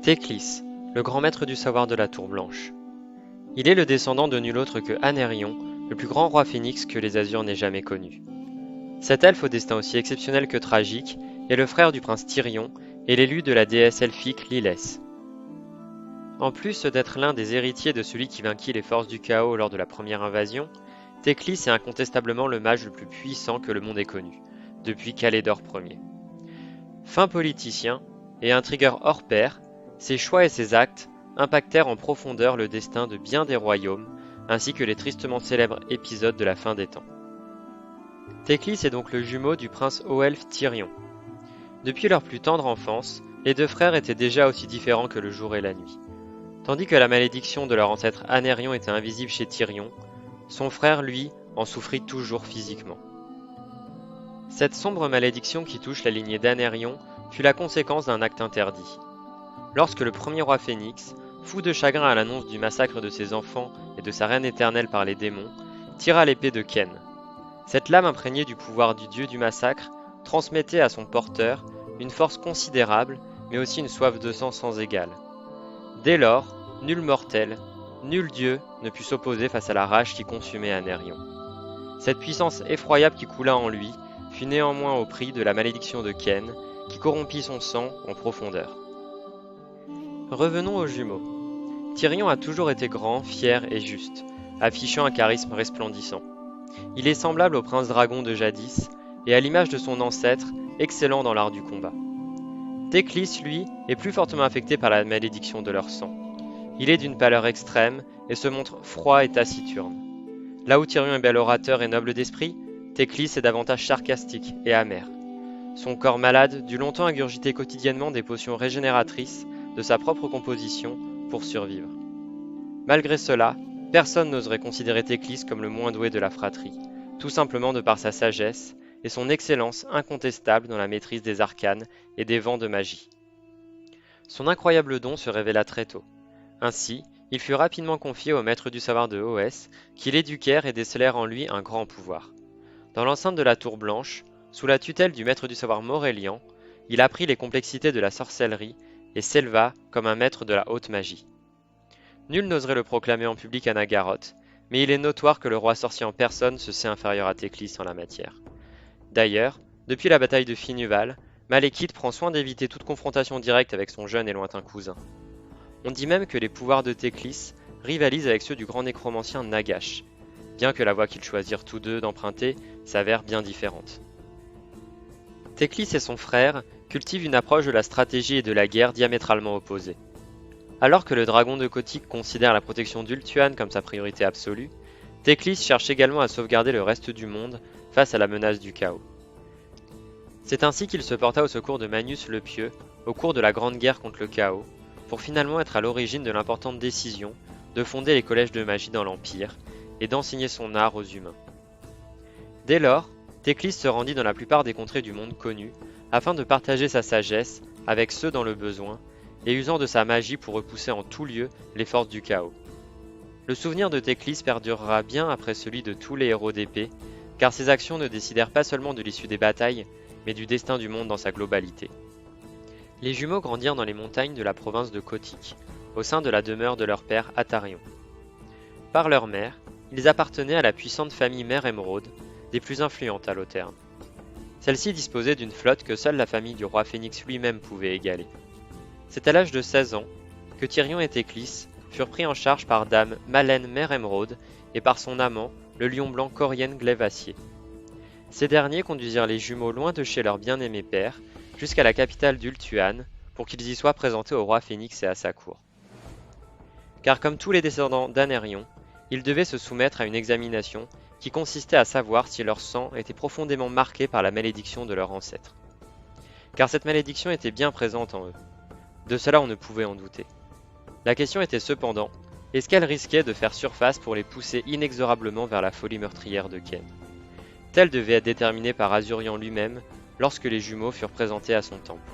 Théclis, le grand maître du savoir de la Tour Blanche. Il est le descendant de nul autre que Anérion, le plus grand roi phénix que les Azurs n'aient jamais connu. Cet elfe au destin aussi exceptionnel que tragique est le frère du prince Tyrion et l'élu de la déesse elfique Lilès. En plus d'être l'un des héritiers de celui qui vainquit les forces du chaos lors de la première invasion, Théclis est incontestablement le mage le plus puissant que le monde ait connu, depuis Calédor Ier. Fin politicien et intrigueur hors pair, ses choix et ses actes impactèrent en profondeur le destin de bien des royaumes, ainsi que les tristement célèbres épisodes de la fin des temps. Théclis est donc le jumeau du prince haut-elfe Tyrion. Depuis leur plus tendre enfance, les deux frères étaient déjà aussi différents que le jour et la nuit. Tandis que la malédiction de leur ancêtre Anérion était invisible chez Tyrion, son frère, lui, en souffrit toujours physiquement. Cette sombre malédiction qui touche la lignée d'Anérion fut la conséquence d'un acte interdit. Lorsque le premier roi Phénix, fou de chagrin à l'annonce du massacre de ses enfants et de sa reine éternelle par les démons, tira l'épée de Ken. Cette lame imprégnée du pouvoir du dieu du massacre transmettait à son porteur une force considérable, mais aussi une soif de sang sans égale. Dès lors, nul mortel, nul dieu ne put s'opposer face à la rage qui consumait Anérion. Cette puissance effroyable qui coula en lui fut néanmoins au prix de la malédiction de Ken, qui corrompit son sang en profondeur. Revenons aux jumeaux. Tyrion a toujours été grand, fier et juste, affichant un charisme resplendissant. Il est semblable au prince dragon de jadis, et à l'image de son ancêtre, excellent dans l'art du combat. Théclis, lui, est plus fortement affecté par la malédiction de leur sang. Il est d'une pâleur extrême et se montre froid et taciturne. Là où Tyrion est bel orateur et noble d'esprit, Théclis est davantage sarcastique et amer. Son corps malade dut longtemps ingurgiter quotidiennement des potions régénératrices de sa propre composition pour survivre. Malgré cela, personne n'oserait considérer Théclis comme le moins doué de la fratrie, tout simplement de par sa sagesse et son excellence incontestable dans la maîtrise des arcanes et des vents de magie. Son incroyable don se révéla très tôt. Ainsi, il fut rapidement confié au maître du savoir de Oès, qui l'éduquèrent et décelèrent en lui un grand pouvoir. Dans l'enceinte de la Tour Blanche, sous la tutelle du maître du savoir Morélian, il apprit les complexités de la sorcellerie et s'éleva comme un maître de la haute magie. Nul n'oserait le proclamer en public à Nagaroth, mais il est notoire que le roi sorcier en personne se sait inférieur à Théclis en la matière. D'ailleurs, depuis la bataille de Finuval, Malekith prend soin d'éviter toute confrontation directe avec son jeune et lointain cousin. On dit même que les pouvoirs de Théclis rivalisent avec ceux du grand nécromancien Nagash, bien que la voie qu'ils choisirent tous deux d'emprunter s'avère bien différente. Théclis et son frère cultivent une approche de la stratégie et de la guerre diamétralement opposée. Alors que le dragon de Kotyk considère la protection d'Ultuan comme sa priorité absolue, Théclis cherche également à sauvegarder le reste du monde face à la menace du chaos. C'est ainsi qu'il se porta au secours de Manius le Pieux au cours de la Grande Guerre contre le chaos, pour finalement être à l'origine de l'importante décision de fonder les collèges de magie dans l'Empire et d'enseigner son art aux humains. Dès lors, Théclis se rendit dans la plupart des contrées du monde connu afin de partager sa sagesse avec ceux dans le besoin et usant de sa magie pour repousser en tout lieu les forces du chaos. Le souvenir de Théclis perdurera bien après celui de tous les héros d'épée, car ses actions ne décidèrent pas seulement de l'issue des batailles, mais du destin du monde dans sa globalité. Les jumeaux grandirent dans les montagnes de la province de Kotyk, au sein de la demeure de leur père Atarion. Par leur mère, ils appartenaient à la puissante famille Mère Émeraude, des plus influentes à Loterne. Celle-ci disposait d'une flotte que seule la famille du roi Phénix lui-même pouvait égaler. C'est à l'âge de 16 ans que Tyrion et Théclis furent pris en charge par Dame Malène Mère Émeraude et par son amant, le lion blanc Corienne Glaive-Acier. Ces derniers conduisirent les jumeaux loin de chez leur bien-aimé père, jusqu'à la capitale d'Ultuan, pour qu'ils y soient présentés au roi Phénix et à sa cour. Car comme tous les descendants d'Anérion, ils devaient se soumettre à une examination qui consistait à savoir si leur sang était profondément marqué par la malédiction de leur ancêtre. Car cette malédiction était bien présente en eux. De cela on ne pouvait en douter. La question était cependant, est-ce qu'elle risquait de faire surface pour les pousser inexorablement vers la folie meurtrière de Ken? Tel devait être déterminé par Azurian lui-même lorsque les jumeaux furent présentés à son temple.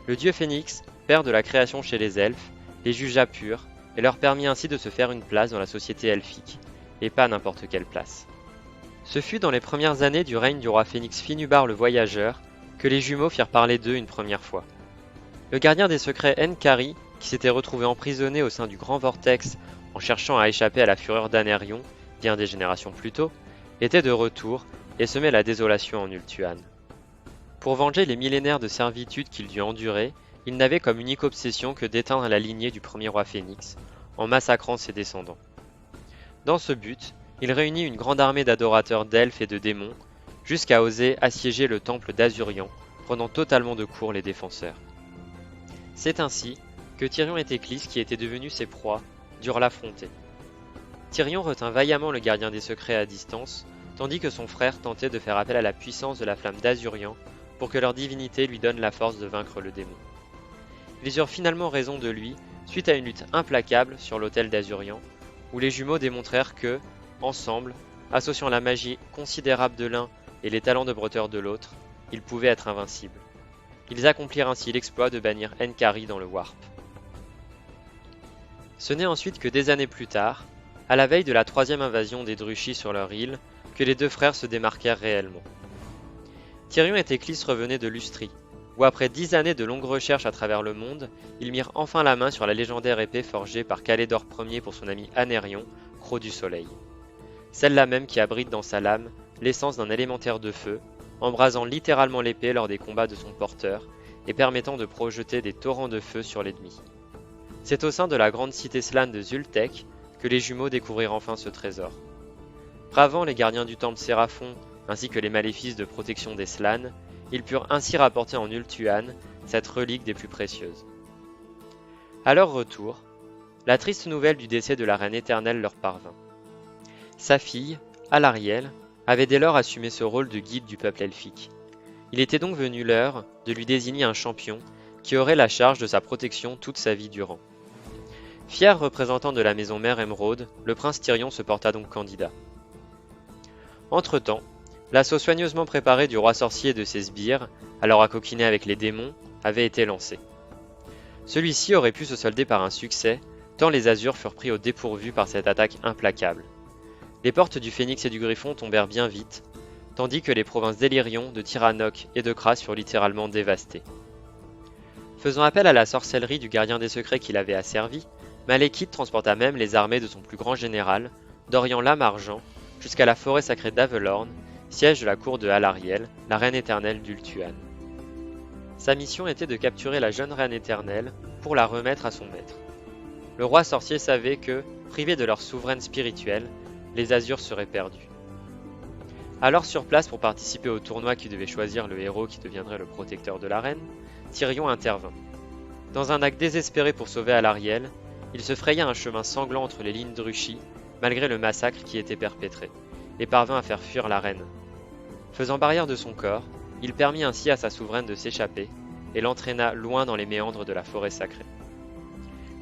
Le dieu Phénix, père de la création chez les elfes, les jugea purs et leur permit ainsi de se faire une place dans la société elfique, et pas n'importe quelle place. Ce fut dans les premières années du règne du roi Phénix Finubar le Voyageur que les jumeaux firent parler d'eux une première fois. Le gardien des secrets N'Kari, qui s'était retrouvé emprisonné au sein du grand vortex en cherchant à échapper à la fureur d'Anérion, bien des générations plus tôt, était de retour et semait la désolation en Ultuan. Pour venger les millénaires de servitude qu'il dut endurer, il n'avait comme unique obsession que d'éteindre la lignée du premier roi Phénix, en massacrant ses descendants. Dans ce but, il réunit une grande armée d'adorateurs d'elfes et de démons, jusqu'à oser assiéger le temple d'Azurian, prenant totalement de court les défenseurs. C'est ainsi que Tyrion et Théclis, qui étaient devenus ses proies, durent l'affronter. Tyrion retint vaillamment le gardien des secrets à distance, tandis que son frère tentait de faire appel à la puissance de la flamme d'Azurian pour que leur divinité lui donne la force de vaincre le démon. Ils eurent finalement raison de lui, suite à une lutte implacable sur l'autel d'Azurian, où les jumeaux démontrèrent que, ensemble, associant la magie considérable de l'un et les talents de bretteur de l'autre, ils pouvaient être invincibles. Ils accomplirent ainsi l'exploit de bannir N'Kari dans le Warp. Ce n'est ensuite que des années plus tard, à la veille de la troisième invasion des Druchis sur leur île, que les deux frères se démarquèrent réellement. Tyrion et Théclis revenaient de Lustrie, où après 10 années de longues recherches à travers le monde, ils mirent enfin la main sur la légendaire épée forgée par Calédor Ier pour son ami Anérion, Croc du Soleil. Celle-là même qui abrite dans sa lame l'essence d'un élémentaire de feu, embrasant littéralement l'épée lors des combats de son porteur et permettant de projeter des torrents de feu sur l'ennemi. C'est au sein de la grande cité slane de Zultek que les jumeaux découvrirent enfin ce trésor. Bravant les gardiens du temple Séraphon ainsi que les maléfices de protection des slanes, ils purent ainsi rapporter en Ultuan cette relique des plus précieuses. À leur retour, la triste nouvelle du décès de la reine éternelle leur parvint. Sa fille, Alarielle, avait dès lors assumé ce rôle de guide du peuple elfique. Il était donc venu l'heure de lui désigner un champion qui aurait la charge de sa protection toute sa vie durant. Fier représentant de la maison mère Émeraude, le prince Tyrion se porta donc candidat. Entre-temps, l'assaut soigneusement préparé du roi sorcier et de ses sbires, alors à coquiner avec les démons, avait été lancé. Celui-ci aurait pu se solder par un succès, tant les Azurs furent pris au dépourvu par cette attaque implacable. Les portes du Phénix et du Griffon tombèrent bien vite, tandis que les provinces d'Ellyrion, de Tiranoc et de Kras furent littéralement dévastées. Faisant appel à la sorcellerie du gardien des secrets qui l'avait asservi, Malekith transporta même les armées de son plus grand général, Dorian Lame-Argent, jusqu'à la forêt sacrée d'Avelorn, siège de la cour de Alarielle, la reine éternelle d'Ultuan. Sa mission était de capturer la jeune reine éternelle pour la remettre à son maître. Le roi sorcier savait que, privés de leur souveraine spirituelle, les Azurs seraient perdus. Alors sur place pour participer au tournoi qui devait choisir le héros qui deviendrait le protecteur de la reine, Tyrion intervint. Dans un acte désespéré pour sauver Alarielle, il se fraya un chemin sanglant entre les lignes Druchis, malgré le massacre qui était perpétré, et parvint à faire fuir la reine. Faisant barrière de son corps, il permit ainsi à sa souveraine de s'échapper, et l'entraîna loin dans les méandres de la forêt sacrée.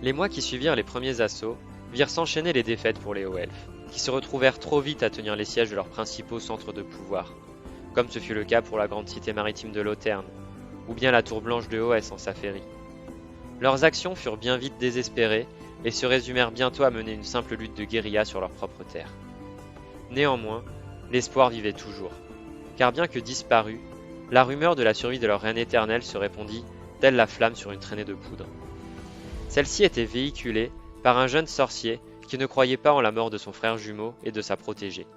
Les mois qui suivirent les premiers assauts virent s'enchaîner les défaites pour les hauts elfes, qui se retrouvèrent trop vite à tenir les sièges de leurs principaux centres de pouvoir, comme ce fut le cas pour la grande cité maritime de Loterne, ou bien la tour blanche de Hoès en Saphérie. Leurs actions furent bien vite désespérées et se résumèrent bientôt à mener une simple lutte de guérilla sur leur propre terre. Néanmoins, l'espoir vivait toujours, car bien que disparue, la rumeur de la survie de leur reine éternelle se répandit telle la flamme sur une traînée de poudre. Celle-ci était véhiculée par un jeune sorcier qui ne croyait pas en la mort de son frère jumeau et de sa protégée.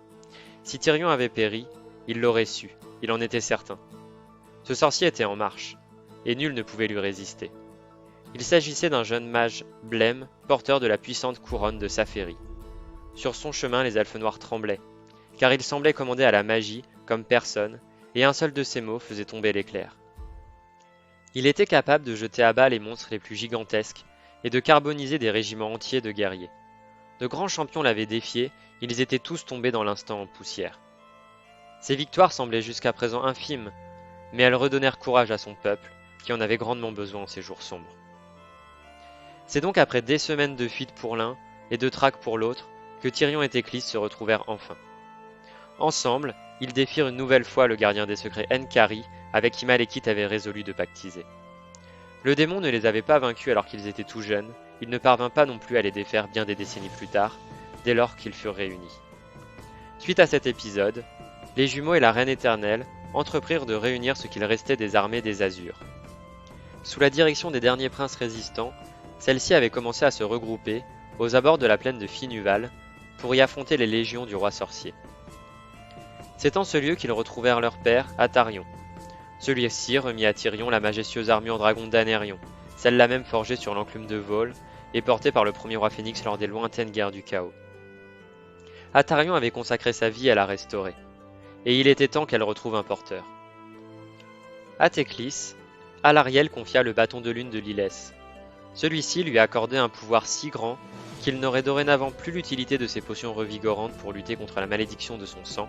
Si Tyrion avait péri, il l'aurait su, il en était certain. Ce sorcier était en marche, et nul ne pouvait lui résister. Il s'agissait d'un jeune mage blême, porteur de la puissante couronne de Saphérie. Sur son chemin, les elfes noirs tremblaient, car il semblait commander à la magie comme personne, et un seul de ses mots faisait tomber l'éclair. Il était capable de jeter à bas les monstres les plus gigantesques, et de carboniser des régiments entiers de guerriers. De grands champions l'avaient défié, ils étaient tous tombés dans l'instant en poussière. Ses victoires semblaient jusqu'à présent infimes, mais elles redonnèrent courage à son peuple, qui en avait grandement besoin en ces jours sombres. C'est donc après des semaines de fuite pour l'un et de traque pour l'autre que Tyrion et Théclis se retrouvèrent enfin. Ensemble, ils défirent une nouvelle fois le gardien des secrets N'Kari, avec qui Malekith avait résolu de pactiser. Le démon ne les avait pas vaincus alors qu'ils étaient tout jeunes, il ne parvint pas non plus à les défaire bien des décennies plus tard, dès lors qu'ils furent réunis. Suite à cet épisode, les jumeaux et la reine éternelle entreprirent de réunir ce qu'il restait des armées des Azurs. Sous la direction des derniers princes résistants, celle-ci avait commencé à se regrouper aux abords de la plaine de Finuval pour y affronter les légions du roi sorcier. C'est en ce lieu qu'ils retrouvèrent leur père, Atarion. Celui-ci remit à Tyrion la majestueuse armure en dragon d'Anérion, celle-là même forgée sur l'enclume de Vol et portée par le premier roi Phénix lors des lointaines guerres du chaos. Atarion avait consacré sa vie à la restaurer, et il était temps qu'elle retrouve un porteur. À Théclis, Alariel confia le bâton de lune de Lilès. Celui-ci lui accordait un pouvoir si grand qu'il n'aurait dorénavant plus l'utilité de ses potions revigorantes pour lutter contre la malédiction de son sang,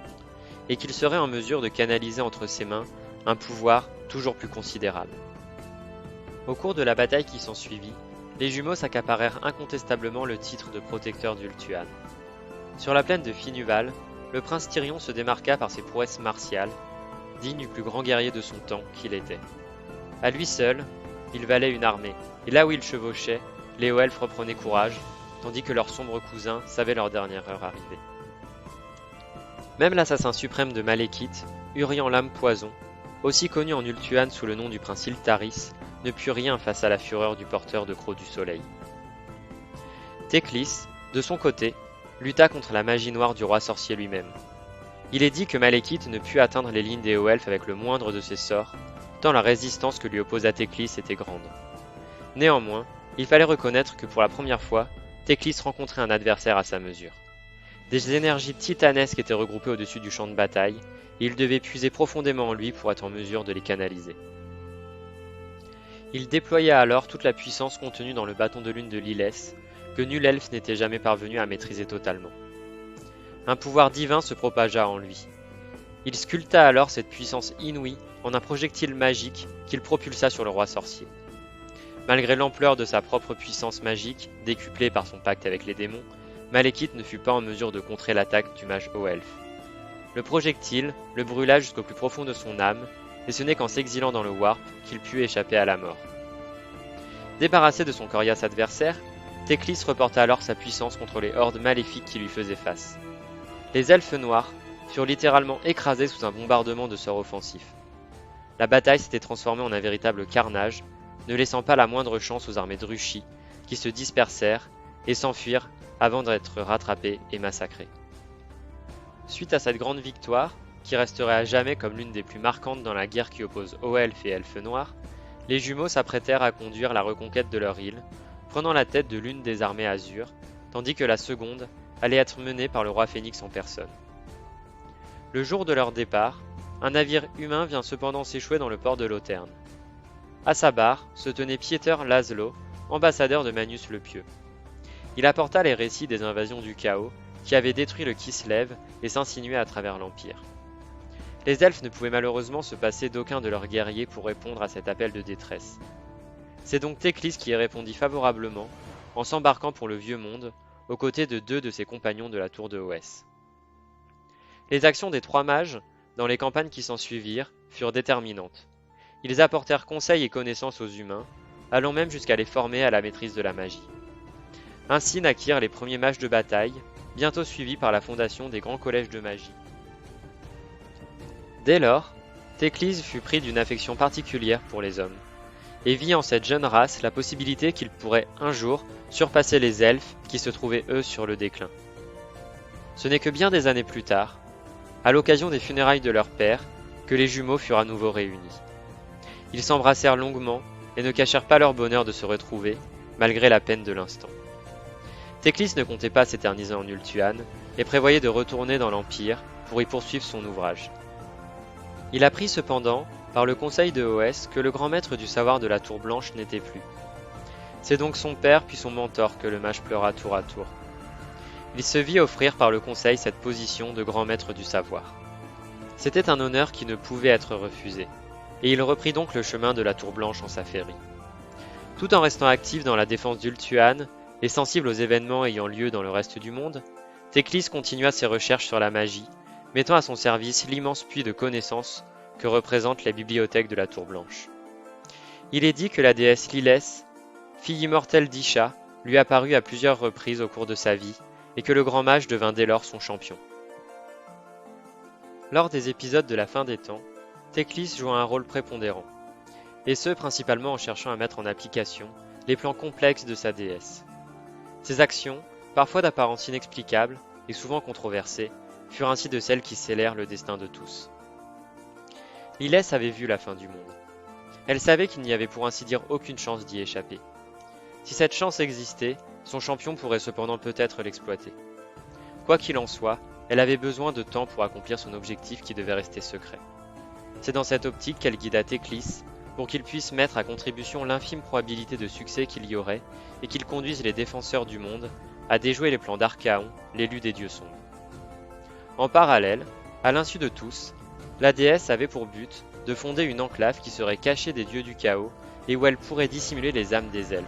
et qu'il serait en mesure de canaliser entre ses mains un pouvoir toujours plus considérable. Au cours de la bataille qui s'ensuivit, les jumeaux s'accaparèrent incontestablement le titre de protecteur d'Ultuan. Sur la plaine de Finuval, le prince Tyrion se démarqua par ses prouesses martiales, digne du plus grand guerrier de son temps qu'il était. À lui seul, il valait une armée, et là où il chevauchait, les hauts elfes reprenaient courage, tandis que leurs sombres cousins savaient leur dernière heure arriver. Même l'assassin suprême de Malekith, Urien l'âme poison, aussi connu en Ultuan sous le nom du prince Iltaris, ne put rien face à la fureur du porteur de crocs du soleil. Théclis, de son côté, lutta contre la magie noire du roi sorcier lui-même. Il est dit que Malekith ne put atteindre les lignes des hauts elfes avec le moindre de ses sorts, tant la résistance que lui opposa Théclis était grande. Néanmoins, il fallait reconnaître que pour la première fois, Théclis rencontrait un adversaire à sa mesure. Des énergies titanesques étaient regroupées au-dessus du champ de bataille, et il devait puiser profondément en lui pour être en mesure de les canaliser. Il déploya alors toute la puissance contenue dans le bâton de lune de Lilès, que nul elfe n'était jamais parvenu à maîtriser totalement. Un pouvoir divin se propagea en lui. Il sculpta alors cette puissance inouïe en un projectile magique qu'il propulsa sur le roi sorcier. Malgré l'ampleur de sa propre puissance magique, décuplée par son pacte avec les démons, Malekith ne fut pas en mesure de contrer l'attaque du mage haut elfe. Le projectile le brûla jusqu'au plus profond de son âme, et ce n'est qu'en s'exilant dans le Warp qu'il put échapper à la mort. Débarrassé de son coriace adversaire, Théclis reporta alors sa puissance contre les hordes maléfiques qui lui faisaient face. Les elfes noirs furent littéralement écrasés sous un bombardement de sorts offensifs. La bataille s'était transformée en un véritable carnage, ne laissant pas la moindre chance aux armées druchis, qui se dispersèrent et s'enfuirent avant d'être rattrapées et massacrées. Suite à cette grande victoire, qui resterait à jamais comme l'une des plus marquantes dans la guerre qui oppose hauts elfes et elfes noirs, les jumeaux s'apprêtèrent à conduire la reconquête de leur île, prenant la tête de l'une des armées azures, tandis que la seconde allait être menée par le roi Phénix en personne. Le jour de leur départ, un navire humain vient cependant s'échouer dans le port de Loterne. À sa barre se tenait Pieter Laszlo, ambassadeur de Manius le Pieux. Il apporta les récits des invasions du chaos qui avaient détruit le Kislev et s'insinuaient à travers l'Empire. Les elfes ne pouvaient malheureusement se passer d'aucun de leurs guerriers pour répondre à cet appel de détresse. C'est donc Théclis qui y répondit favorablement, en s'embarquant pour le Vieux Monde, aux côtés de 2 de ses compagnons de la Tour de Oès. Les actions des 3 mages, dans les campagnes qui s'ensuivirent, furent déterminantes. Ils apportèrent conseil et connaissances aux humains, allant même jusqu'à les former à la maîtrise de la magie. Ainsi naquirent les premiers mages de bataille, bientôt suivis par la fondation des grands collèges de magie. Dès lors, Théclis fut pris d'une affection particulière pour les hommes, et vit en cette jeune race la possibilité qu'il pourrait un jour surpasser les elfes qui se trouvaient eux sur le déclin. Ce n'est que bien des années plus tard, à l'occasion des funérailles de leur père, que les jumeaux furent à nouveau réunis. Ils s'embrassèrent longuement et ne cachèrent pas leur bonheur de se retrouver, malgré la peine de l'instant. Théclis ne comptait pas s'éterniser en Ultuan et prévoyait de retourner dans l'Empire pour y poursuivre son ouvrage. Il apprit cependant, par le conseil de Oès, que le grand maître du savoir de la Tour Blanche n'était plus. C'est donc son père puis son mentor que le mage pleura tour à tour. Il se vit offrir par le conseil cette position de grand maître du savoir. C'était un honneur qui ne pouvait être refusé, et il reprit donc le chemin de la Tour Blanche en sa féerie. Tout en restant actif dans la défense d'Ultuan et sensible aux événements ayant lieu dans le reste du monde, Théclis continua ses recherches sur la magie, mettant à son service l'immense puits de connaissances que représentent les bibliothèques de la Tour Blanche. Il est dit que la déesse Lilès, fille immortelle d'Isha, lui apparut à plusieurs reprises au cours de sa vie, et que le grand mage devint dès lors son champion. Lors des épisodes de la fin des temps, Théclis joua un rôle prépondérant. et ce principalement en cherchant à mettre en application les plans complexes de sa déesse. Ses actions, parfois d'apparence inexplicable et souvent controversées, furent ainsi de celles qui scellèrent le destin de tous. Lilès avait vu la fin du monde. Elle savait qu'il n'y avait pour ainsi dire aucune chance d'y échapper. Si cette chance existait, son champion pourrait cependant peut-être l'exploiter. Quoi qu'il en soit, elle avait besoin de temps pour accomplir son objectif qui devait rester secret. C'est dans cette optique qu'elle guida Théclis pour qu'il puisse mettre à contribution l'infime probabilité de succès qu'il y aurait et qu'il conduise les défenseurs du monde à déjouer les plans d'Archaon, l'élu des dieux sombres. En parallèle, à l'insu de tous, la déesse avait pour but de fonder une enclave qui serait cachée des dieux du chaos et où elle pourrait dissimuler les âmes des elfes.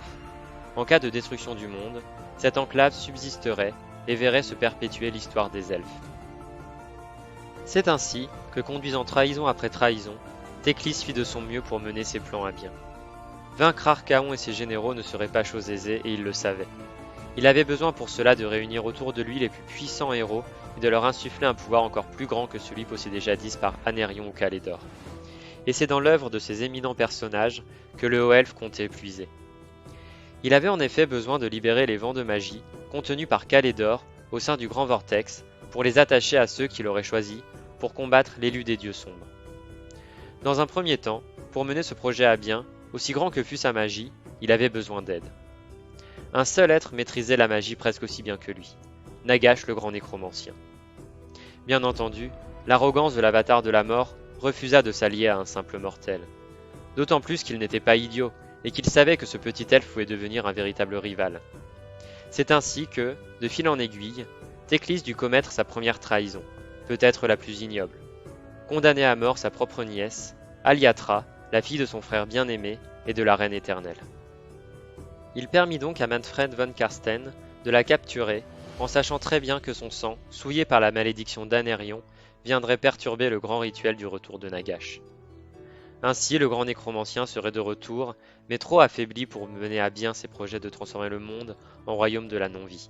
En cas de destruction du monde, cette enclave subsisterait et verrait se perpétuer l'histoire des elfes. C'est ainsi que, conduisant trahison après trahison, Théclis fit de son mieux pour mener ses plans à bien. Vaincre Archaon et ses généraux ne serait pas chose aisée et il le savait. Il avait besoin pour cela de réunir autour de lui les plus puissants héros et de leur insuffler un pouvoir encore plus grand que celui possédé jadis par Anérion ou Calédor. Et c'est dans l'œuvre de ces éminents personnages que le haut elfe comptait puiser. Il avait en effet besoin de libérer les vents de magie contenus par Calédor au sein du Grand Vortex pour les attacher à ceux qu'il aurait choisis pour combattre l'élu des dieux sombres. Dans un premier temps, pour mener ce projet à bien, aussi grand que fût sa magie, il avait besoin d'aide. Un seul être maîtrisait la magie presque aussi bien que lui, Nagash le grand nécromancien. Bien entendu, l'arrogance de l'avatar de la mort refusa de s'allier à un simple mortel. D'autant plus qu'il n'était pas idiot, et qu'il savait que ce petit elfe pouvait devenir un véritable rival. C'est ainsi que, de fil en aiguille, Théclis dut commettre sa première trahison, peut-être la plus ignoble. Condamner à mort sa propre nièce, Aliatra, la fille de son frère bien-aimé et de la reine éternelle. Il permit donc à Manfred von Karsten de la capturer, en sachant très bien que son sang, souillé par la malédiction d'Anérion, viendrait perturber le grand rituel du retour de Nagash. Ainsi, le grand nécromancien serait de retour, mais trop affaibli pour mener à bien ses projets de transformer le monde en royaume de la non-vie.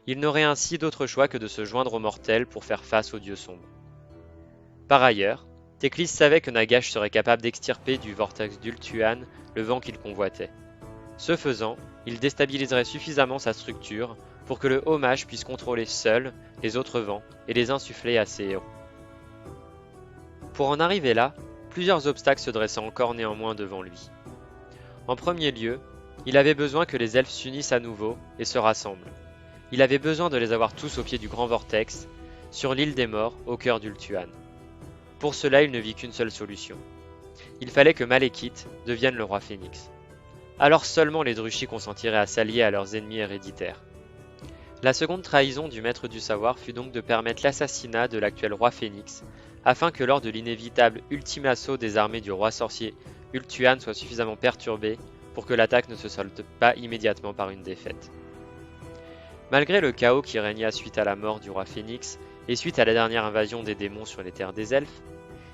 Il n'aurait ainsi d'autre choix que de se joindre aux mortels pour faire face aux dieux sombres. Par ailleurs, Théclis savait que Nagash serait capable d'extirper du vortex d'Ultuan le vent qu'il convoitait. Ce faisant, il déstabiliserait suffisamment sa structure pour que le haut mage puisse contrôler seul les autres vents et les insuffler à ses héros. Pour en arriver là, plusieurs obstacles se dressaient encore néanmoins devant lui. En premier lieu, il avait besoin que les elfes s'unissent à nouveau et se rassemblent. Il avait besoin de les avoir tous au pied du grand vortex, sur l'île des morts, au cœur d'Ultuan. Pour cela, il ne vit qu'une seule solution. Il fallait que Malekith devienne le roi Phénix. Alors seulement les Druchis consentiraient à s'allier à leurs ennemis héréditaires. La seconde trahison du maître du savoir fut donc de permettre l'assassinat de l'actuel roi Phénix, afin que lors de l'inévitable ultime assaut des armées du roi sorcier, Ultuan soit suffisamment perturbé pour que l'attaque ne se solde pas immédiatement par une défaite. Malgré le chaos qui régna suite à la mort du roi Phénix et suite à la dernière invasion des démons sur les terres des elfes,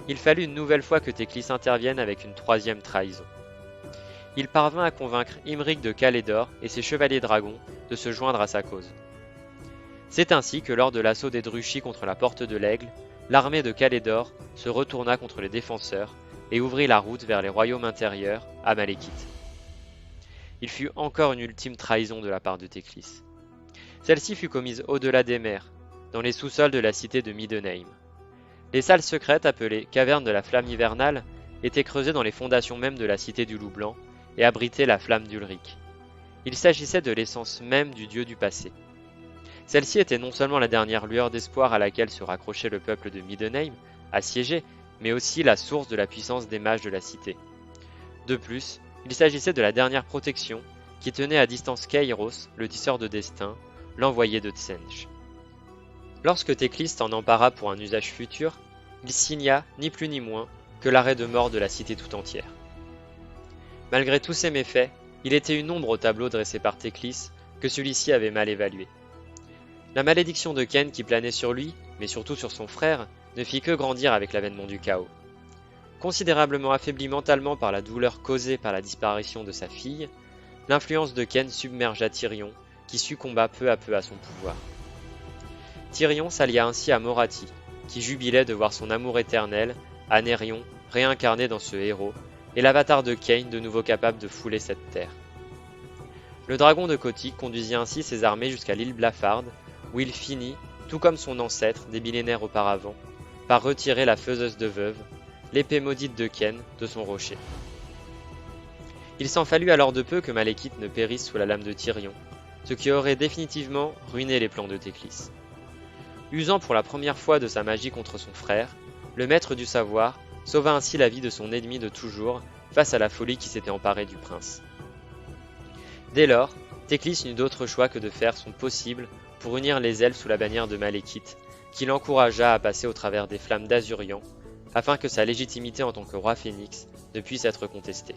il fallut une nouvelle fois que Théclis intervienne avec une troisième trahison. Il parvint à convaincre Imric de Calédor et ses chevaliers dragons de se joindre à sa cause. C'est ainsi que lors de l'assaut des Druchis contre la Porte de l'Aigle, l'armée de Calédor se retourna contre les défenseurs et ouvrit la route vers les royaumes intérieurs à Malekith. Il fut encore une ultime trahison de la part de Théclis. Celle-ci fut commise au-delà des mers, dans les sous-sols de la cité de Middenheim. Les salles secrètes appelées Caverne de la Flamme Hivernale étaient creusées dans les fondations même de la cité du Loup Blanc et abritaient la flamme d'Ulric. Il s'agissait de l'essence même du dieu du passé. Celle-ci était non seulement la dernière lueur d'espoir à laquelle se raccrochait le peuple de Middenheim, assiégé, mais aussi la source de la puissance des mages de la cité. De plus, il s'agissait de la dernière protection qui tenait à distance Kairos, le tisseur de destin, l'envoyé de Tsench. Lorsque Théclis en empara pour un usage futur, il signa, ni plus ni moins, que l'arrêt de mort de la cité tout entière. Malgré tous ces méfaits, il était une ombre au tableau dressé par Théclis que celui-ci avait mal évalué. La malédiction de Ken qui planait sur lui, mais surtout sur son frère, ne fit que grandir avec l'avènement du chaos. Considérablement affaibli mentalement par la douleur causée par la disparition de sa fille, l'influence de Ken submergea Tyrion, qui succomba peu à peu à son pouvoir. Tyrion s'allia ainsi à Morathi, qui jubilait de voir son amour éternel, Anérion, réincarné dans ce héros, et l'avatar de Kane de nouveau capable de fouler cette terre. Le dragon de Kotick conduisit ainsi ses armées jusqu'à l'île Blafard, où il finit, tout comme son ancêtre des millénaires auparavant, par retirer la faiseuse de veuves, l'épée maudite de Ken, de son rocher. Il s'en fallut alors de peu que Malekith ne périsse sous la lame de Tyrion, ce qui aurait définitivement ruiné les plans de Théclis. Usant pour la première fois de sa magie contre son frère, le maître du savoir sauva ainsi la vie de son ennemi de toujours face à la folie qui s'était emparée du prince. Dès lors, Théclis n'eut d'autre choix que de faire son possible pour unir les elfes sous la bannière de Malekith, qui l'encouragea à passer au travers des flammes d'Azurian, afin que sa légitimité en tant que roi phénix ne puisse être contestée.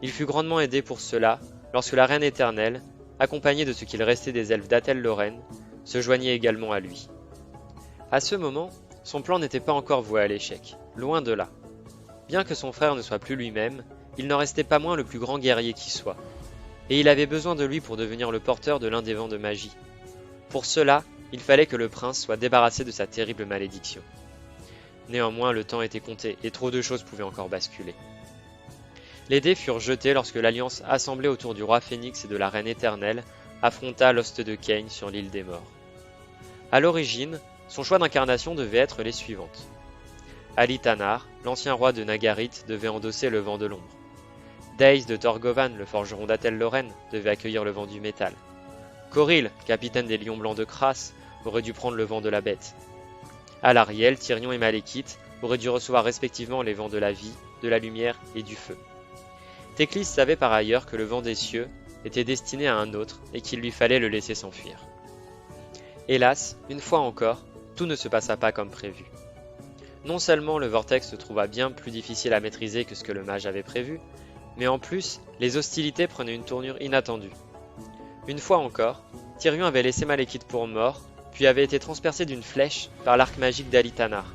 Il fut grandement aidé pour cela lorsque la reine éternelle, accompagnée de ce qu'il restait des elfes d'Athel Lorraine, se joignait également à lui. À ce moment, son plan n'était pas encore voué à l'échec, loin de là. Bien que son frère ne soit plus lui-même, il n'en restait pas moins le plus grand guerrier qui soit, et il avait besoin de lui pour devenir le porteur de l'un des vents de magie. Pour cela, il fallait que le prince soit débarrassé de sa terrible malédiction. Néanmoins, le temps était compté, et trop de choses pouvaient encore basculer. Les dés furent jetés lorsque l'alliance assemblée autour du roi Phénix et de la reine éternelle affronta l'Host de Kane sur l'île des morts. À l'origine, son choix d'incarnation devait être les suivantes. Alitanar, l'ancien roi de Nagarythe, devait endosser le vent de l'ombre. Daze de Torgovan, le forgeron d'Athel Lorraine, devait accueillir le vent du métal. Coril, capitaine des lions blancs de Kras, aurait dû prendre le vent de la bête. Alariel, Tyrion et Malekith auraient dû recevoir respectivement les vents de la vie, de la lumière et du feu. Théclis savait par ailleurs que le vent des cieux était destiné à un autre et qu'il lui fallait le laisser s'enfuir. Hélas, une fois encore, tout ne se passa pas comme prévu. Non seulement le vortex se trouva bien plus difficile à maîtriser que ce que le mage avait prévu, mais en plus, les hostilités prenaient une tournure inattendue. Une fois encore, Tyrion avait laissé Malekith pour mort, puis avait été transpercé d'une flèche par l'arc magique d'Alitanar.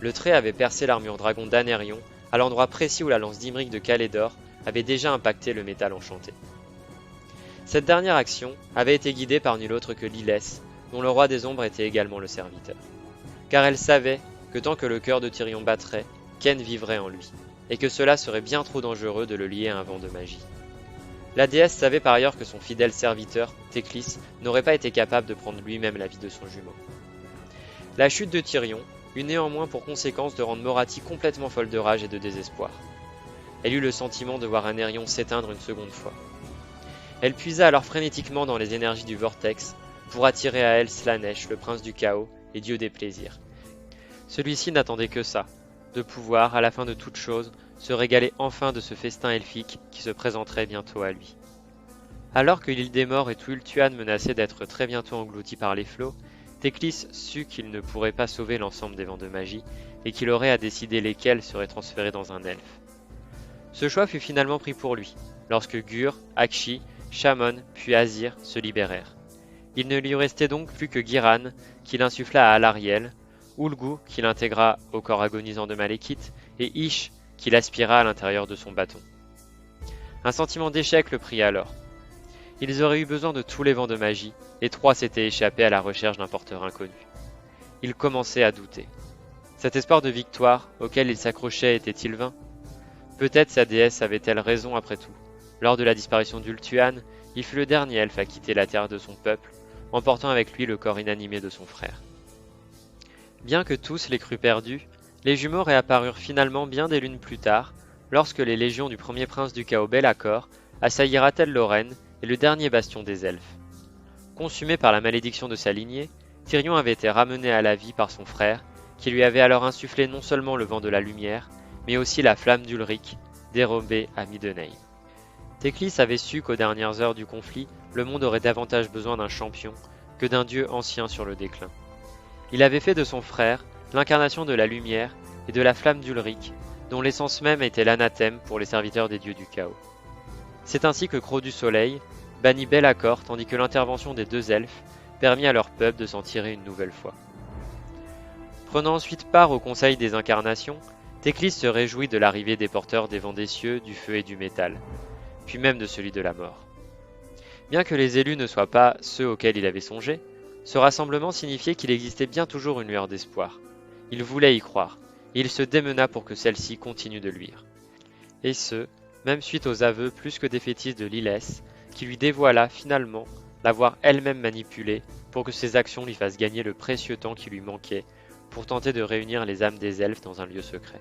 Le trait avait percé l'armure dragon d'Anérion, à l'endroit précis où la lance d'Imric de Calédor avait déjà impacté le métal enchanté. Cette dernière action avait été guidée par nul autre que Lilès, dont le roi des ombres était également le serviteur. Car elle savait que tant que le cœur de Tyrion battrait, Ken vivrait en lui, et que cela serait bien trop dangereux de le lier à un vent de magie. La déesse savait par ailleurs que son fidèle serviteur, Théclis, n'aurait pas été capable de prendre lui-même la vie de son jumeau. La chute de Tyrion eut néanmoins pour conséquence de rendre Morathi complètement folle de rage et de désespoir. Elle eut le sentiment de voir Anérion s'éteindre une seconde fois. Elle puisa alors frénétiquement dans les énergies du vortex pour attirer à elle Slaanesh, le prince du chaos et dieu des plaisirs. Celui-ci n'attendait que ça, de pouvoir, à la fin de toute chose, se régaler enfin de ce festin elfique qui se présenterait bientôt à lui. Alors que l'île des morts et tout Ultuan menaçaient d'être très bientôt engloutis par les flots, Théclis sut qu'il ne pourrait pas sauver l'ensemble des vents de magie et qu'il aurait à décider lesquels seraient transférés dans un elfe. Ce choix fut finalement pris pour lui, lorsque Gur, Akshi, Shamon puis Azir se libérèrent. Il ne lui restait donc plus que Giran, qui l'insuffla à Alariel, Ulgu, qui l'intégra au corps agonisant de Malekith, et Ish, qui l'aspira à l'intérieur de son bâton. Un sentiment d'échec le prit alors. Ils auraient eu besoin de tous les vents de magie, et trois s'étaient échappés à la recherche d'un porteur inconnu. Il commençait à douter. Cet espoir de victoire, auquel il s'accrochait, était-il vain ? Peut-être sa déesse avait-elle raison après tout. Lors de la disparition d'Ultuan, il fut le dernier elfe à quitter la terre de son peuple, emportant avec lui le corps inanimé de son frère. Bien que tous les cruent perdus, les jumeaux réapparurent finalement bien des lunes plus tard, lorsque les légions du premier prince du chaos Be'lakor assaillirent Athel Lorraine et le dernier bastion des elfes. Consumé par la malédiction de sa lignée, Tyrion avait été ramené à la vie par son frère, qui lui avait alors insufflé non seulement le vent de la lumière, mais aussi la flamme d'Ulric, dérobée à Middenheim. Théclis avait su qu'aux dernières heures du conflit, le monde aurait davantage besoin d'un champion que d'un dieu ancien sur le déclin. Il avait fait de son frère l'incarnation de la lumière et de la flamme d'Ulric, dont l'essence même était l'anathème pour les serviteurs des dieux du chaos. C'est ainsi que Croc du Soleil bannit Be'lakor, tandis que l'intervention des deux elfes permit à leur peuple de s'en tirer une nouvelle fois. Prenant ensuite part au Conseil des Incarnations, Théclis se réjouit de l'arrivée des porteurs des vents des cieux, du feu et du métal, puis même de celui de la mort. Bien que les élus ne soient pas ceux auxquels il avait songé, ce rassemblement signifiait qu'il existait bien toujours une lueur d'espoir. Il voulait y croire, et il se démena pour que celle-ci continue de luire. Et ce, même suite aux aveux plus que défaitistes de Lilès, qui lui dévoila finalement l'avoir elle-même manipulé pour que ses actions lui fassent gagner le précieux temps qui lui manquait pour tenter de réunir les âmes des elfes dans un lieu secret.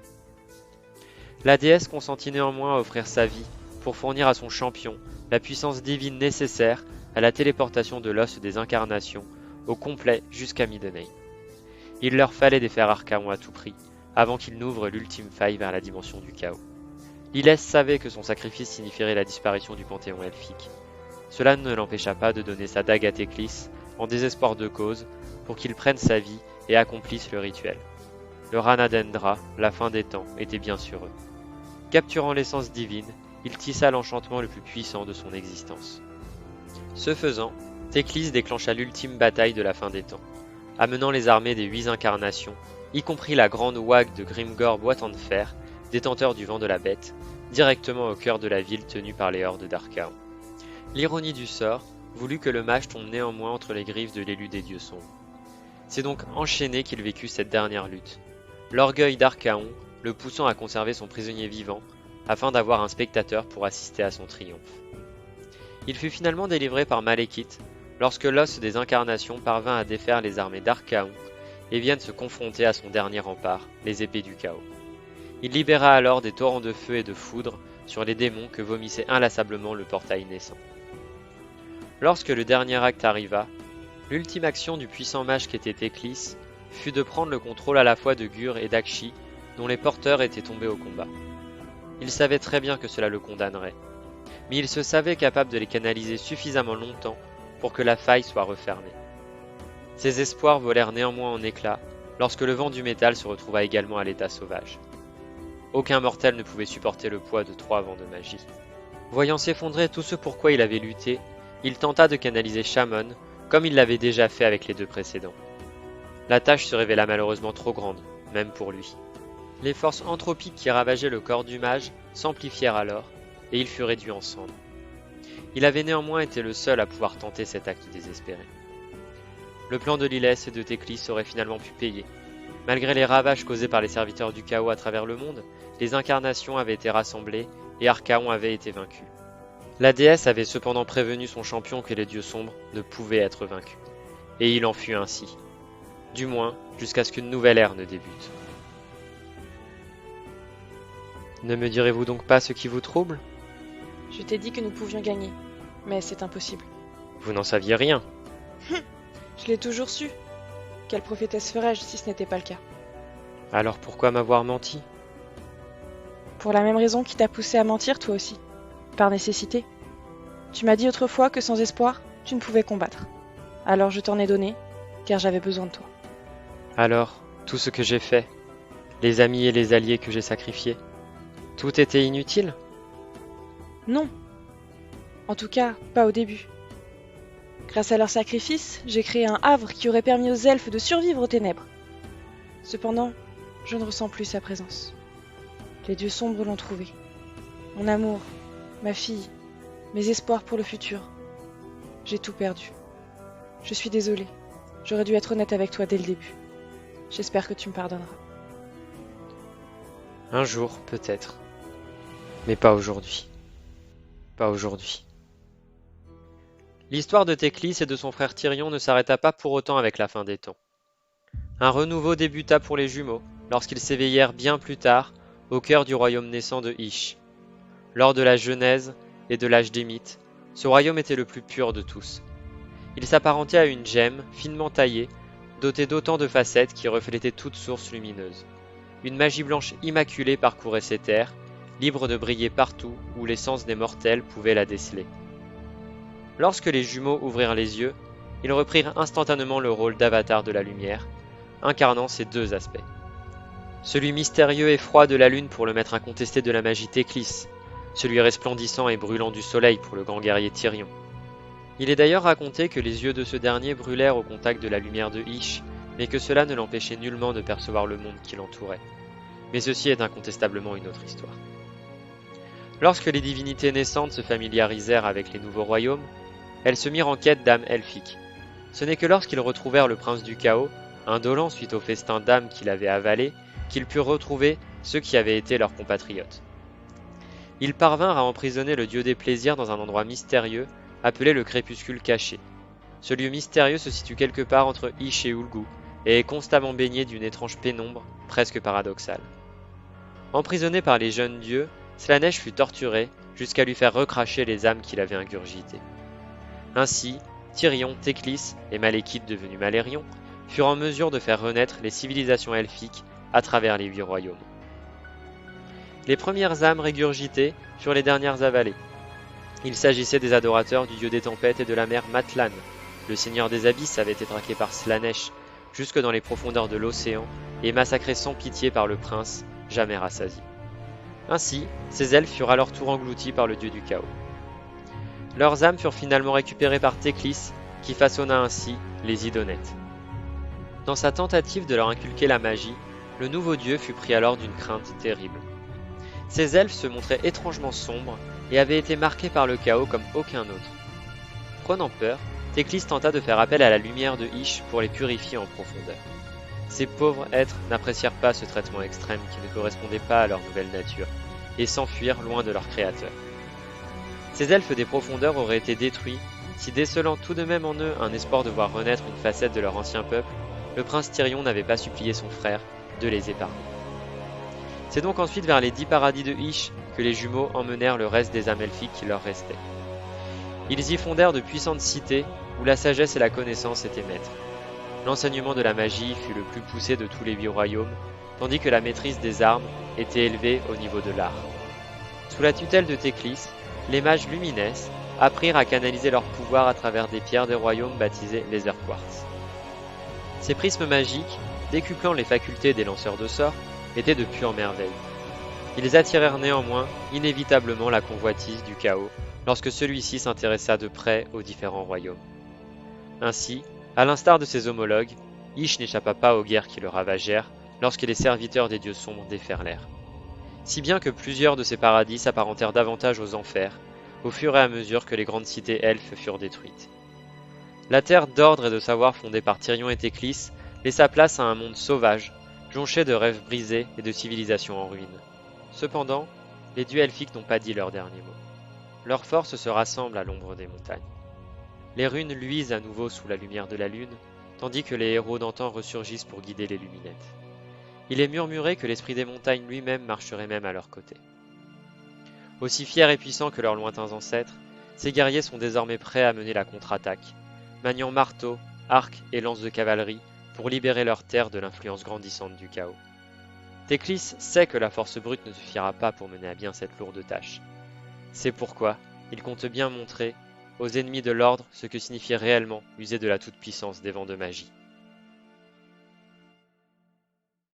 La déesse consentit néanmoins à offrir sa vie pour fournir à son champion la puissance divine nécessaire à la téléportation de l'os des incarnations au complet jusqu'à Middenheim. Il leur fallait défaire Archaon à tout prix, avant qu'il n'ouvre l'ultime faille vers la dimension du chaos. Lilès savait que son sacrifice signifierait la disparition du panthéon elfique. Cela ne l'empêcha pas de donner sa dague à Théclis en désespoir de cause pour qu'il prenne sa vie et accomplisse le rituel. Le Ranadendra, la fin des temps, était bien sur eux. Capturant l'essence divine, il tissa l'enchantement le plus puissant de son existence. Ce faisant, Théclis déclencha l'ultime bataille de la fin des temps, amenant les armées des 8 incarnations, y compris la grande ouag de Grimgor boitant de fer, détenteur du vent de la bête, directement au cœur de la ville tenue par les hordes d'Archaon. L'ironie du sort voulut que le mage tombe néanmoins entre les griffes de l'élu des dieux sombres. C'est donc enchaîné qu'il vécut cette dernière lutte, l'orgueil d'Archaon le poussant à conserver son prisonnier vivant, afin d'avoir un spectateur pour assister à son triomphe. Il fut finalement délivré par Malekith, lorsque l'os des incarnations parvint à défaire les armées d'Archaon et viennent se confronter à son dernier rempart, les épées du chaos. Il libéra alors des torrents de feu et de foudre sur les démons que vomissait inlassablement le portail naissant. Lorsque le dernier acte arriva, l'ultime action du puissant mage qu'était Théclis fut de prendre le contrôle à la fois de Gur et d'Akshi, dont les porteurs étaient tombés au combat. Il savait très bien que cela le condamnerait, mais il se savait capable de les canaliser suffisamment longtemps pour que la faille soit refermée. Ses espoirs volèrent néanmoins en éclats lorsque le vent du métal se retrouva également à l'état sauvage. Aucun mortel ne pouvait supporter le poids de 3 vents de magie. Voyant s'effondrer tout ce pourquoi il avait lutté, il tenta de canaliser Shamon, comme il l'avait déjà fait avec les 2 précédents. La tâche se révéla malheureusement trop grande, même pour lui. Les forces anthropiques qui ravageaient le corps du mage s'amplifièrent alors, et il fut réduit en cendres. Il avait néanmoins été le seul à pouvoir tenter cet acte désespéré. Le plan de Lilès et de Théclis aurait finalement pu payer. Malgré les ravages causés par les serviteurs du chaos à travers le monde, les incarnations avaient été rassemblées et Archaon avait été vaincu. La déesse avait cependant prévenu son champion que les dieux sombres ne pouvaient être vaincus. Et il en fut ainsi. Du moins, jusqu'à ce qu'une nouvelle ère ne débute. Ne me direz-vous donc pas ce qui vous trouble ? Je t'ai dit que nous pouvions gagner, mais c'est impossible. Vous n'en saviez rien. Je l'ai toujours su. Quelle prophétesse ferais-je si ce n'était pas le cas ? Alors pourquoi m'avoir menti ? Pour la même raison qui t'a poussé à mentir toi aussi. Par nécessité. Tu m'as dit autrefois que sans espoir, tu ne pouvais combattre. Alors je t'en ai donné, car j'avais besoin de toi. Alors, tout ce que j'ai fait, les amis et les alliés que j'ai sacrifiés, tout était inutile ? Non. En tout cas, pas au début. Grâce à leur sacrifice, j'ai créé un havre qui aurait permis aux elfes de survivre aux ténèbres. Cependant, je ne ressens plus sa présence. Les dieux sombres l'ont trouvé. Mon amour, ma fille, mes espoirs pour le futur. J'ai tout perdu. Je suis désolée. J'aurais dû être honnête avec toi dès le début. J'espère que tu me pardonneras. Un jour, peut-être. Mais pas aujourd'hui. Pas aujourd'hui. L'histoire de Théclis et de son frère Tyrion ne s'arrêta pas pour autant avec la fin des temps. Un renouveau débuta pour les jumeaux, lorsqu'ils s'éveillèrent bien plus tard, au cœur du royaume naissant de Ish. Lors de la Genèse et de l'âge des mythes, ce royaume était le plus pur de tous. Il s'apparentait à une gemme, finement taillée, dotée d'autant de facettes qui reflétaient toute source lumineuse. Une magie blanche immaculée parcourait ces terres, libre de briller partout où les sens des mortels pouvaient la déceler. Lorsque les jumeaux ouvrirent les yeux, ils reprirent instantanément le rôle d'avatar de la lumière, incarnant ces 2 aspects. Celui mystérieux et froid de la lune pour le maître incontesté de la magie Théclis, celui resplendissant et brûlant du soleil pour le grand guerrier Tyrion. Il est d'ailleurs raconté que les yeux de ce dernier brûlèrent au contact de la lumière de Ish, mais que cela ne l'empêchait nullement de percevoir le monde qui l'entourait. Mais ceci est incontestablement une autre histoire. Lorsque les divinités naissantes se familiarisèrent avec les nouveaux royaumes, elles se mirent en quête d'âmes elfiques. Ce n'est que lorsqu'ils retrouvèrent le prince du chaos, indolent suite au festin d'âmes qu'il avait avalé, qu'ils purent retrouver ceux qui avaient été leurs compatriotes. Ils parvinrent à emprisonner le dieu des plaisirs dans un endroit mystérieux appelé le crépuscule caché. Ce lieu mystérieux se situe quelque part entre Ish et Ulgu et est constamment baigné d'une étrange pénombre presque paradoxale. Emprisonné par les jeunes dieux, Slanesh fut torturé jusqu'à lui faire recracher les âmes qu'il avait ingurgitées. Ainsi, Tyrion, Théclis et Malekith devenu Malérion furent en mesure de faire renaître les civilisations elfiques à travers les 8 royaumes. Les premières âmes régurgitées furent les dernières avalées. Il s'agissait des adorateurs du dieu des tempêtes et de la mer Matlan. Le seigneur des abysses avait été traqué par Slanesh jusque dans les profondeurs de l'océan et massacré sans pitié par le prince, jamais rassasié. Ainsi, ces elfes furent à leur tour engloutis par le dieu du chaos. Leurs âmes furent finalement récupérées par Théclis, qui façonna ainsi les Idonettes. Dans sa tentative de leur inculquer la magie, le nouveau dieu fut pris alors d'une crainte terrible. Ces elfes se montraient étrangement sombres et avaient été marqués par le chaos comme aucun autre. Prenant peur, Théclis tenta de faire appel à la lumière de Ish pour les purifier en profondeur. Ces pauvres êtres n'apprécièrent pas ce traitement extrême qui ne correspondait pas à leur nouvelle nature, et s'enfuirent loin de leur créateur. Ces elfes des profondeurs auraient été détruits si, décelant tout de même en eux un espoir de voir renaître une facette de leur ancien peuple, le prince Tyrion n'avait pas supplié son frère de les épargner. C'est donc ensuite vers les 10 paradis de Ish que les jumeaux emmenèrent le reste des âmes elfiques qui leur restaient. Ils y fondèrent de puissantes cités où la sagesse et la connaissance étaient maîtres. L'enseignement de la magie fut le plus poussé de tous les 8 royaumes, tandis que la maîtrise des armes était élevée au niveau de l'art. Sous la tutelle de Théclis, les mages Lumines apprirent à canaliser leur pouvoir à travers des pierres des royaumes baptisées Laser Quartz. Ces prismes magiques, décuplant les facultés des lanceurs de sorts, étaient de pures merveilles. Ils attirèrent néanmoins inévitablement la convoitise du chaos lorsque celui-ci s'intéressa de près aux différents royaumes. Ainsi, à l'instar de ses homologues, Ish n'échappa pas aux guerres qui le ravagèrent lorsque les serviteurs des dieux sombres déferlèrent. Si bien que plusieurs de ces paradis s'apparentèrent davantage aux enfers, au fur et à mesure que les grandes cités elfes furent détruites. La terre d'ordre et de savoir fondée par Tyrion et Théclis laissa place à un monde sauvage, jonché de rêves brisés et de civilisations en ruine. Cependant, les dieux elfiques n'ont pas dit leur dernier mot. Leurs forces se rassemblent à l'ombre des montagnes. Les runes luisent à nouveau sous la lumière de la lune, tandis que les héros d'antan ressurgissent pour guider les luminettes. Il est murmuré que l'esprit des montagnes lui-même marcherait même à leur côté. Aussi fiers et puissants que leurs lointains ancêtres, ces guerriers sont désormais prêts à mener la contre-attaque, maniant marteaux, arcs et lances de cavalerie pour libérer leur terre de l'influence grandissante du chaos. Théclis sait que la force brute ne suffira pas pour mener à bien cette lourde tâche. C'est pourquoi il compte bien montrer aux ennemis de l'ordre ce que signifie réellement user de la toute-puissance des vents de magie.